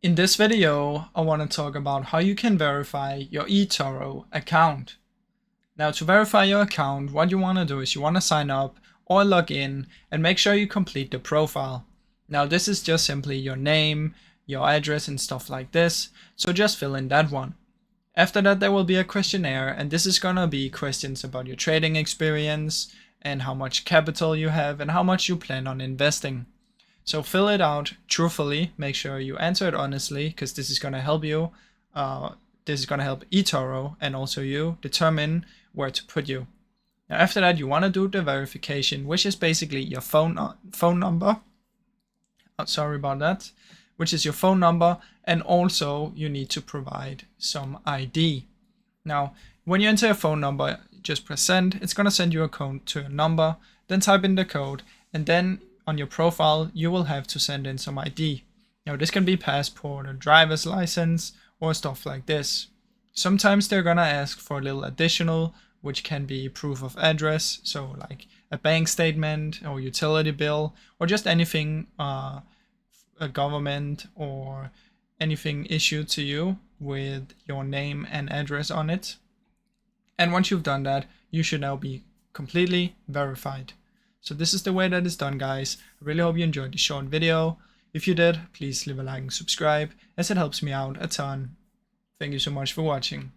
In this video, I want to talk about how you can verify your eToro account. Now, to verify your account, what you want to do is you want to sign up or log in and make sure you complete the profile. Now, this is just simply your name, your address and stuff like this, so just fill in that one. After that, there will be a questionnaire, and this is going to be questions about your trading experience and how much capital you have and how much you plan on investing. So fill it out truthfully, make sure you answer it honestly, because this is going to help you. This is going to help eToro and also you determine where to put you. Now after that, you want to do the verification, which is basically your phone number. Sorry about that. Which is your phone number, and also you need to provide some ID. Now, when you enter your phone number, just press send. It's going to send you a code to a number, then type in the code, and then on your profile, you will have to send in some ID. Now, this can be passport or driver's license or stuff like this. Sometimes they're gonna ask for a little additional, which can be proof of address, so like a bank statement or utility bill, or just anything a government or anything issued to you with your name and address on it. And once you've done that, you should now be completely verified. So this is the way that it's done, guys. I really hope you enjoyed the short video. If you did, please leave a like and subscribe, as it helps me out a ton. Thank you so much for watching.